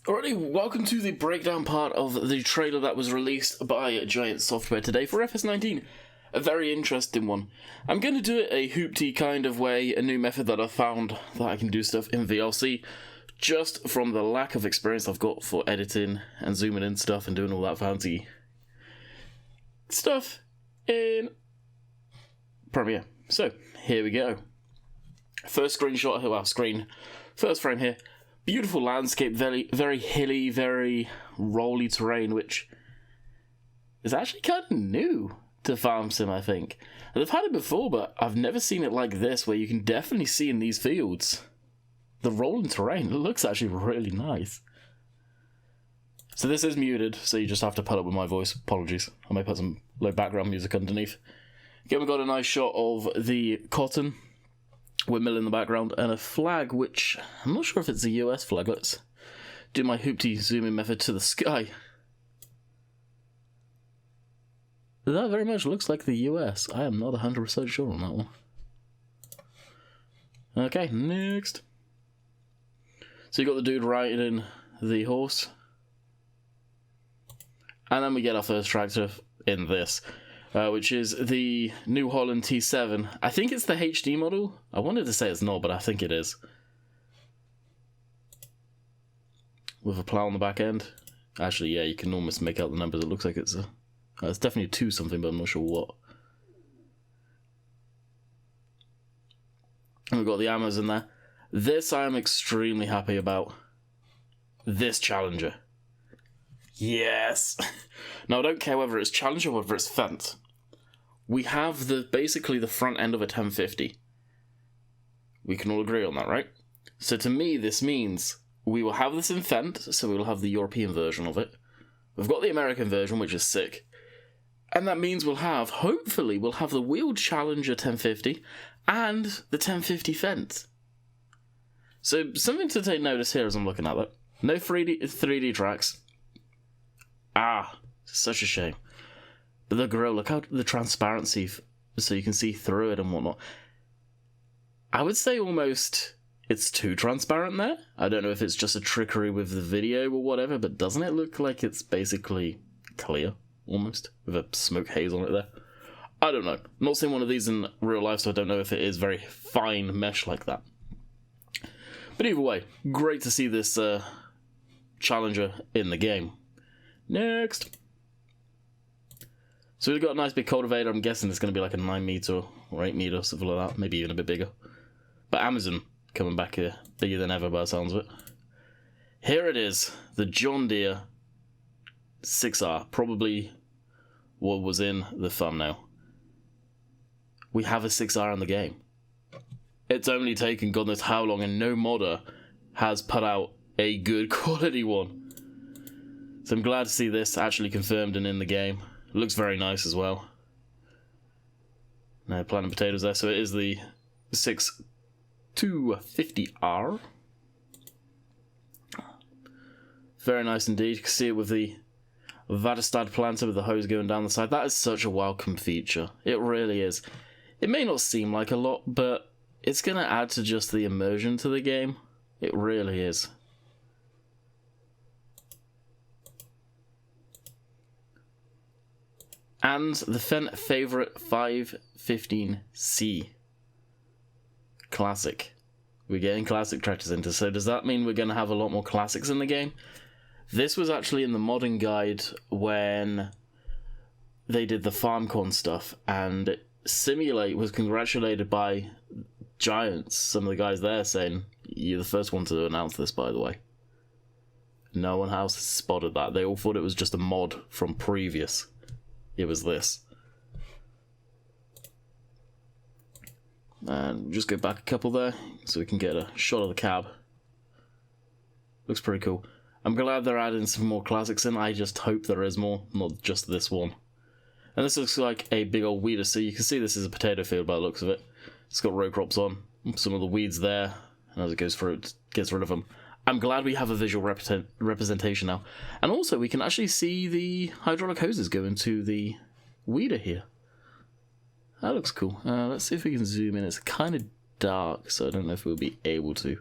Alrighty, welcome to the breakdown part of the trailer that was released by Giant Software today for FS19. A very interesting one. I'm going to do it a hoopty kind of way, a new method that I've found that I can do stuff in VLC, just from the lack of experience I've got for editing and zooming in stuff and doing all that fancy stuff in Premiere. So, here we go. First screenshot, first frame here. Beautiful landscape, very hilly, very rolly terrain, which is actually kind of new to Farm Sim, I think. And I've had it before, but I've never seen it like this, where you can definitely see in these fields the rolling terrain. It looks actually really nice. So this is muted, so you just have to put up with my voice. Apologies. I may put some low background music underneath. Again, we've got a nice shot of the cotton windmill in the background, and a flag, which I'm not sure if it's a US flag. Let's do my hoopty zoom-in method to the sky. That very much looks like the US. I am not 100% sure on that one. Okay, next. So you got the dude riding the horse. And then we get our first tractor in this. Which is the New Holland T7. I think it's the HD model. I wanted to say it's not, but I think it is. With a plow on the back end. Actually, yeah, you can almost make out the numbers. It looks like it's it's definitely a 2 something, but I'm not sure what. And we've got the Amers in there. This I am extremely happy about. This Challenger. Yes! Now, I don't care whether it's Challenger or whether it's Fendt. We have basically the front end of a 1050. We can all agree on that, right? So to me, this means we will have this in Fendt, so we will have the European version of it. We've got the American version, which is sick. And that means hopefully, we'll have the wheeled Challenger 1050 and the 1050 Fendt. So something to take notice here as I'm looking at that. No 3D tracks. Such a shame. But the grill, look how the transparency, so you can see through it and whatnot. I would say almost it's too transparent there. I don't know if it's just a trickery with the video or whatever, but doesn't it look like it's basically clear, almost, with a smoke haze on it there? I don't know. I'm not seeing one of these in real life, so I don't know if it is very fine mesh like that. But either way, great to see this Challenger in the game. Next. So we've got a nice big cultivator. I'm guessing it's going to be like a 9 meter or 8 meter, something like that. Maybe even a bit bigger. But Amazon coming back here, bigger than ever by the sounds of it. Here it is, the John Deere 6R. Probably what was in the thumbnail. We have a 6R in the game. It's only taken God knows how long, and no modder has put out a good quality one. So I'm glad to see this actually confirmed and in the game. It looks very nice as well. No planting potatoes there, so it is the 6250R. Very nice indeed. You can see it with the Vadestad planter with the hose going down the side. That is such a welcome feature. It really is. It may not seem like a lot, but it's going to add to just the immersion to the game. It really is. And the Fendt Favorite 515C. Classic. We're getting classic tractors into, so does that mean we're going to have a lot more classics in the game? This was actually in the modding guide when they did the FarmCon stuff, and Simulate was congratulated by Giants, some of the guys there, saying, "You're the first one to announce this, by the way." No one else has spotted that. They all thought it was just a mod from previous. It was this. And just go back a couple there, so we can get a shot of the cab. Looks pretty cool. I'm glad they're adding some more classics in. I just hope there is more, not just this one. And this looks like a big old weeder, so you can see this is a potato field by the looks of it. It's got row crops on, some of the weeds there, and as it goes through, it gets rid of them. I'm glad we have a visual representation now. And also, we can actually see the hydraulic hoses going to the weeder here. That looks cool. Let's see if we can zoom in. It's kind of dark, so I don't know if we'll be able to.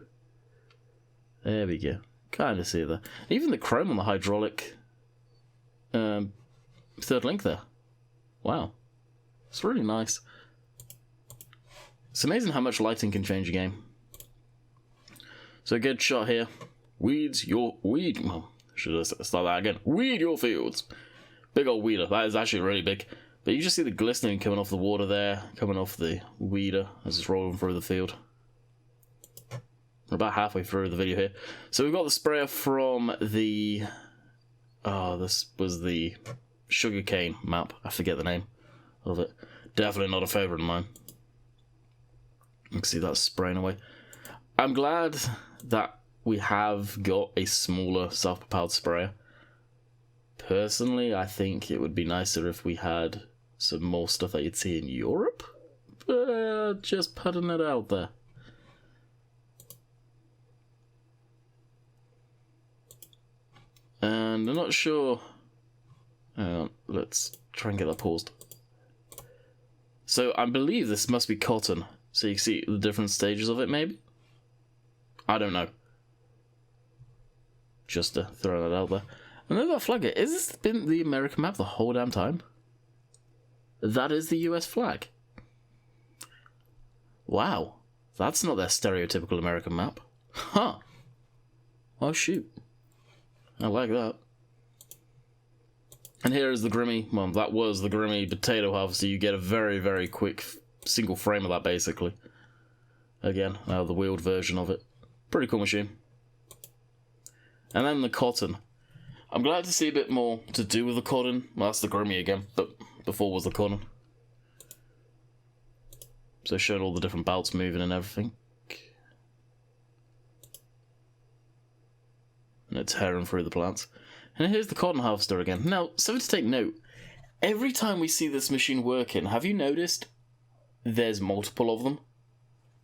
There we go. Kind of see it there. Even the chrome on the hydraulic third link there. Wow. It's really nice. It's amazing how much lighting can change a game. So good shot here. Weed. Well, should I start that again? Weed your fields. Big old weeder. That is actually really big. But you just see the glistening coming off the water there, coming off the weeder as it's rolling through the field. We're about halfway through the video here. So we've got the sprayer from the... Oh, this was the sugarcane map. I forget the name of it. Definitely not a favourite of mine. You can see that spraying away. I'm glad that we have got a smaller self-propelled sprayer. Personally, I think it would be nicer if we had some more stuff that you'd see in Europe. But just putting it out there. And I'm not sure... let's try and get that paused. So I believe this must be cotton. So you can see the different stages of it, maybe? I don't know. Just to throw that out there. And then that flag, is this been the American map the whole damn time? That is the US flag. Wow. That's not their stereotypical American map. Huh. Oh shoot. I like that. And here is the Grimmy, well, that was the Grimmy potato harvester. You get a very, very quick single frame of that, basically. Again, now the wheeled version of it. Pretty cool machine. And then the cotton. I'm glad to see a bit more to do with the cotton. Well, that's the Grimmy again, but before was the cotton. So showing all the different belts moving and everything. And it's tearing through the plants. And here's the cotton harvester again. Now, something to take note. Every time we see this machine working, have you noticed there's multiple of them?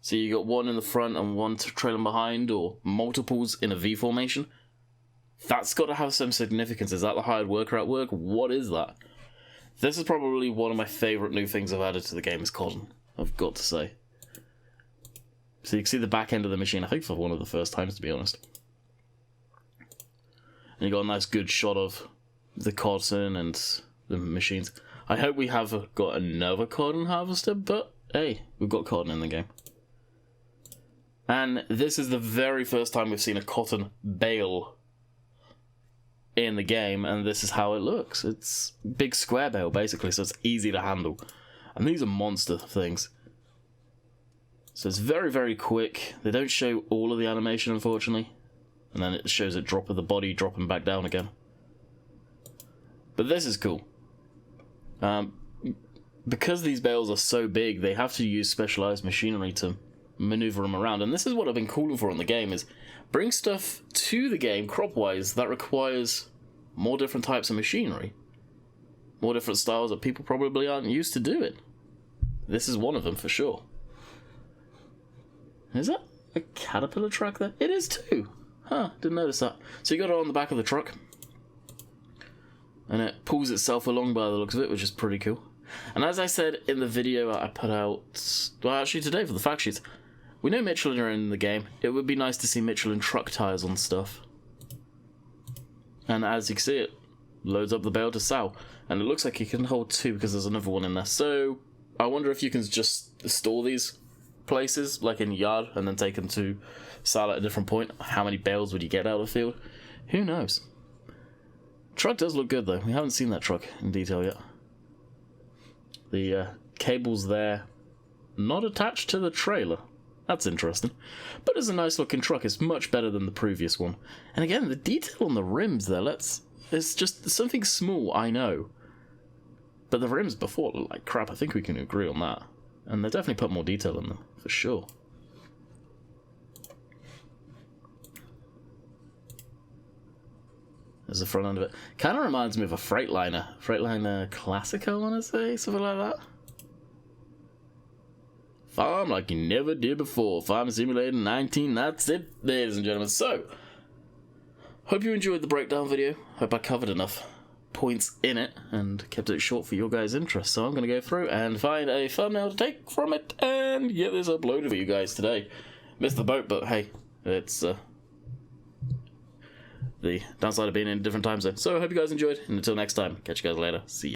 So you got one in the front and one trailing behind, or multiples in a V formation? That's got to have some significance. Is that the hired worker at work? What is that? This is probably one of my favourite new things I've added to the game is cotton, I've got to say. So you can see the back end of the machine, I think for one of the first times, to be honest. And you got a nice good shot of the cotton and the machines. I hope we have got another cotton harvester, but hey, we've got cotton in the game. And this is the very first time we've seen a cotton bale in the game, and this is how it looks. It's big square bale, basically, so it's easy to handle. And these are monster things. So it's very, very quick. They don't show all of the animation, unfortunately. And then it shows it drop of the body dropping back down again. But this is cool. Because these bales are so big, they have to use specialized machinery to maneuver them around. And this is what I've been calling for in the game, is bring stuff to the game, crop-wise, that requires more different types of machinery. More different styles that people probably aren't used to doing. This is one of them, for sure. Is that a Caterpillar track there? It is too! Huh, didn't notice that. So you got it on the back of the truck. And it pulls itself along by the looks of it, which is pretty cool. And as I said in the video I put out, well, actually today for the fact sheets, we know Michelin are in the game. It would be nice to see Michelin truck tyres on stuff. And as you can see, it loads up the bale to sow. And it looks like it can hold two because there's another one in there. So I wonder if you can just store these places, like in yard, and then take them to sell at a different point. How many bales would you get out of the field? Who knows? Truck does look good though. We haven't seen that truck in detail yet. The cable's there, not attached to the trailer. That's interesting. But it's a nice looking truck. It's much better than the previous one. And again, the detail on the rims there, it's just something small, I know. But the rims before looked like crap. I think we can agree on that. And they definitely put more detail in them, for sure. There's the front end of it. Kind of reminds me of a Freightliner. Freightliner Classic, I want to say, something like that. Farm like you never did before. Farm Simulator 19, that's it, ladies and gentlemen. So, hope you enjoyed the breakdown video. Hope I covered enough points in it and kept it short for your guys' interest. So I'm going to go through and find a thumbnail to take from it and get this uploaded for you guys today. Missed the boat, but hey, it's the downside of being in a different time zone. So I hope you guys enjoyed, and until next time, catch you guys later. See ya.